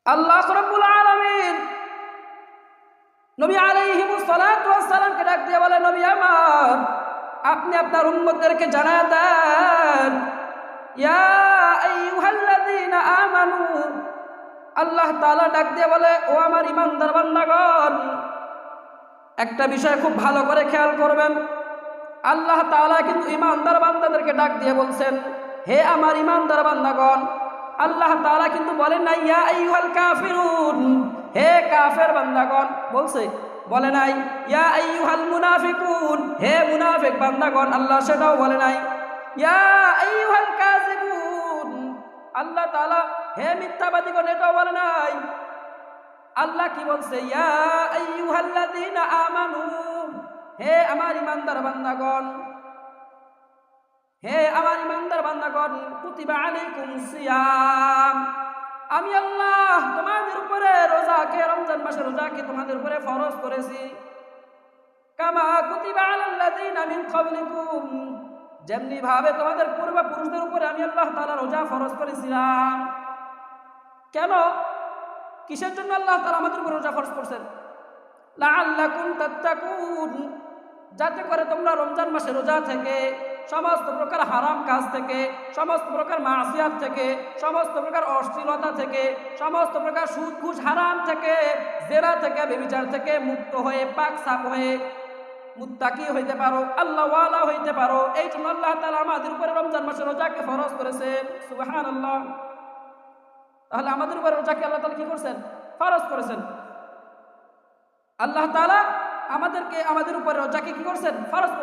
আল্লাহ রাব্বুল আলামিন নবী আলাইহিমুস সালাতু ওয়াস সালামকে ডাক দিয়ে বলে, নবী আমার, আপনি আপনার উম্মতদেরকে জানায় দেন, ইয়া আইয়ুহাল্লাযীনা আমানু। আল্লাহ তাআলা ডাক দিয়ে বলে, ও আমার ঈমানদার বান্দাগণ, একটা বিষয় খুব ভালো করে খেয়াল করবেন। আল্লাহ তাআলা কিন্তু ঈমানদার বান্দাদেরকে ডাক দিয়ে বলছেন, হে আমার ঈমানদার বান্দাগণ। আল্লাহ তাআলা কিন্তু বলেন না ইয়া আইয়ুহাল কাফিরুন, হে কাফের বান্দাগণ বলছে, বলে নাই ইয়া আইয়ুহাল মুনাফিকুন, হে মুনাফিক বান্দাগণ, আল্লাহ সেটাও বলে নাই। ইয়া আইয়ুহাল কাযিবুন, আল্লাহ তাআলা হে মিথ্যাবাদীগণ, এটাও বলে নাই। আল্লাহ কি বলছে? ইয়া আইয়ুহাল্লাযীনা আমানু, হে আমার ঈমানদার বান্দাগণ, হে আমার ঈমানদার বান্দাগণ, কুতিবা আলাইকুমুস সিয়াম, আমি আল্লাহ তোমাদের উপরে রোজাকে, রমজান মাসের রোজাকে তোমাদের উপরে ফরজ করেছি। কামা কুতিবা আলাল্লাযীনা মিন ক্বাবলিকুম, যেমনি ভাবে তোমাদের পূর্বপুরুষদের উপরে আমি আল্লাহ তাআলা রোজা ফরজ করেছিলাম। কেন, কিসের জন্য আল্লাহ তাআলা আমাদের উপরে রোজা ফরজ করেছেন? লাআল্লাকুম তাত্তাকুন, যাতে করে তোমরা রমজান মাসে রোজা থেকে সমস্ত প্রকার হারাম কাজ থেকে, সমস্ত প্রকার মাসিয়াত থেকে, সমস্ত প্রকার অশ্লীলতা থেকে, সমস্ত প্রকার সুদ ঘুষ হারাম থেকে, জেনা থেকে, ব্যভিচার থেকে মুক্ত হয়ে পাক সাফ হয়ে মুত্তাকি হইতে পারো, আল্লাহ ওয়ালা হইতে পারো। এই জন্য আল্লাহ তাআলা আমাদের উপরে রমজান মাসে রোজাকে ফরজ করেছেন। সুবহানাল্লাহ। তাহলে আমাদের উপরে রোজাকে আল্লাহ তাআলা কি করেছেন? ফরজ করেছেন। আল্লাহ তাআলা আমাদের উপরে রোজাকে কি করেছেন? ফরজ।